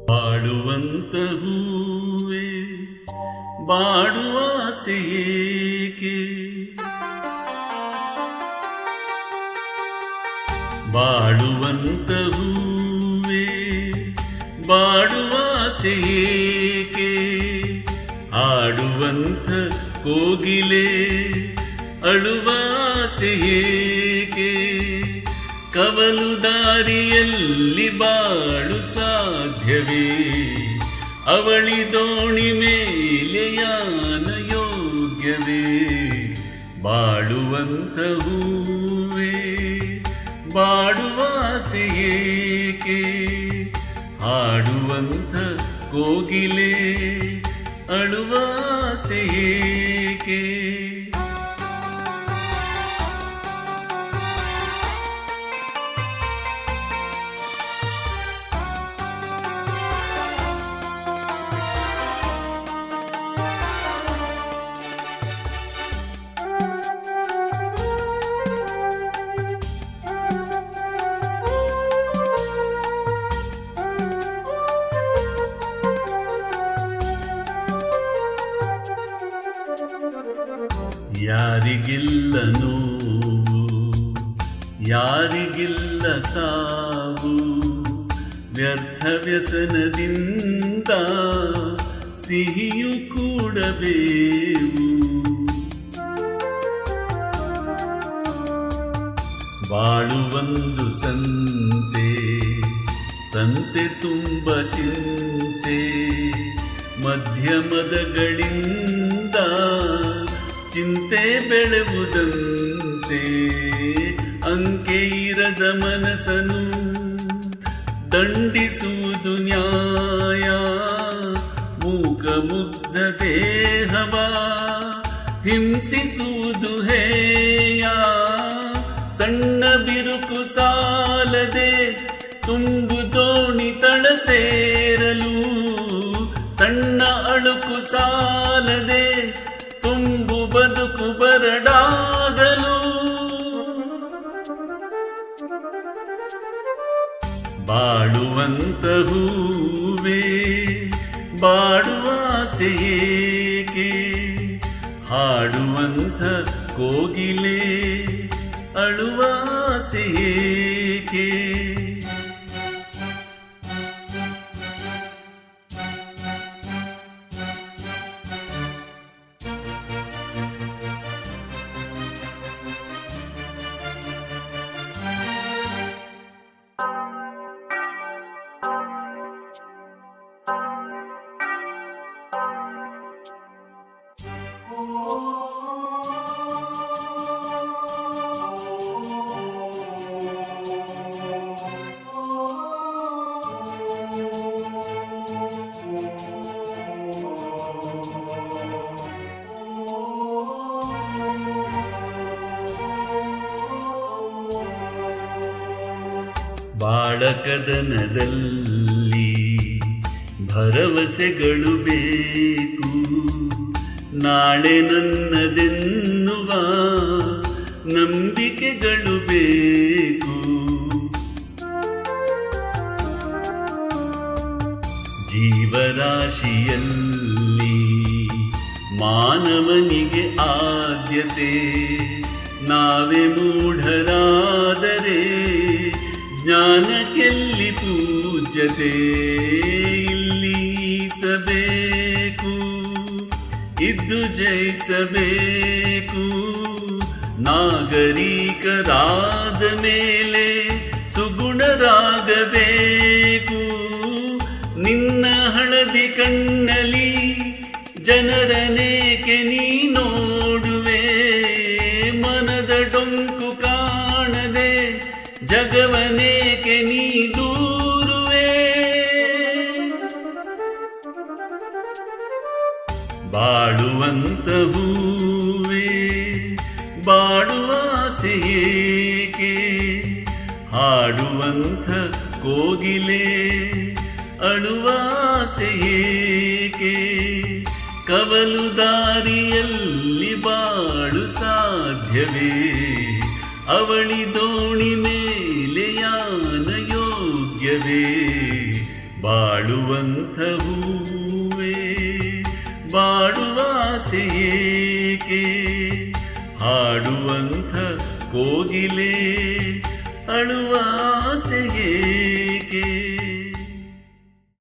ಬಾಡುವಂತ ಹೂವೆ ಬಾಡುವ ಆಸೆಯೇಕೆ, ಬಾಡುವಂತ ಹೂವೆ ಬಾಡುವ ಆಸೆಯೇಕೆ, ಆಡುವಂತ ಕೋಗಿಲೆ ಅಳುವ ಆಸೆಯೇಕೆ, ಕವಲು ದಾರಿಯಲ್ಲಿ ಬಾಳು ಸಾಧ್ಯವೇ, ಅವಳಿ ದೋಣಿ ಮೇಲೆ ಯಾನ ಯೋಗ್ಯವೇ, ಬಾಳುವಂತ ಹೂವೇ ಬಾಡುವ ಆಸೆಯೇಕೆ, ಹಾಡುವಂತ ಕೋಗಿಲೆ ಅಳುವ ಆಸೆಯೇಕೆ. ಯಾರಿಗಿಲ್ಲ ನೋವು, ಯಾರಿಗಿಲ್ಲ ಸಾವು, ವ್ಯರ್ಥ ವ್ಯಸನದಿಂದ ಸಿಹಿಯು ಕೂಡಬೇವು, ಬಾಳುವೊಂದು ಸಂತೆ, ಸಂತೆ ತುಂಬ ಚಿಂತೆ, ಮಧ್ಯಮದಗಳಿಂದ ಚಿಂತೆ ಬೆಳೆವುದಂತೆ, ಅಂಕೆ ಇರದ ಮನಸ್ಸನ್ನು ದಂಡಿಸುವುದು ನ್ಯಾಯ, ಮೂಕ ಮುಗ್ಧ ದೇಹವ ಹಿಂಸಿಸುವುದು ಹೇಯ, ಸಣ್ಣ ಬಿರುಕು ಸಾಲದೆ ತುಂಬು ದೋಣಿ ತಳ ಸೇರಲು, ಸಣ್ಣ ಅಳುಕು ಸಾಲದೆ ತುಂಬು ಬದುಕು ಬರಡಾಗಲು, ಬಾಳುವಂತ ಹೂವೇ ಬಾಡುವ ಆಸೆಯೇಕೆ, ಹಾಡುವಂತ ಕೋಗಿಲೆ ಅಳುವ ಆಸೆಯೇಕೆ. ಬಾಳಕದನದಲ್ಲಿ ಭರವಸೆಗಳು ಬೇಕು, ನಾಳೆ ನನ್ನದೆನ್ನುವ ನಂಬಿಕೆಗಳು ಬೇಕು, ಜೀವರಾಶಿಯಲ್ಲಿ ಮಾನವನಿಗೆ ಆದ್ಯತೆ, ನಾವೇ ಮೂಢರಾದರೆ ಜ್ಞಾನಕ್ಕೆಲ್ಲಿ ಪೂಜ್ಯತೆ, ಇಲ್ಲಿಸಬೇಕು ಇದ್ದು ಜಯಿಸಬೇಕು, ನಾಗರಿಕರಾದ ಮೇಲೆ ಸುಗುಣರಾಗಬೇಕು, ನಿನ್ನ ಹಳದಿ ಕಣ್ಣಲ್ಲಿ ಜನರನೇಕೆ ನೀ ನೋಡುವೆ, ಮನದ ಡೊಂಕು ಕಾಣದೆ ಜಗವನೇಕೆ ನೀ ದೂರುವೆ, ಬಾಳುವಂತ ಹೂವೇ ಬಾಡುವ ಆಸೆಯೇಕೆ, ಹಾಡುವಂತ ಕೋಗಿಲೆ ಅಳುವ ಆಸೆಯೇಕೆ, ಕವಲು ದಾರಿಯಲ್ಲಿ ಬಾಳು ಸಾಧ್ಯವೇ, ಅವಳಿ ದೋಣಿ ಮೇಲೆ ಯಾನ ಯೋಗ್ಯವೇ, ಬಾಳುವಂಥ ಹೂವೇ ಬಾಡುವಾಸೆಯೇಕೆ ಹಾಡುವಂಥ ಕೋಗಿಲೆ ಅಳುವಾಸೆಯೇ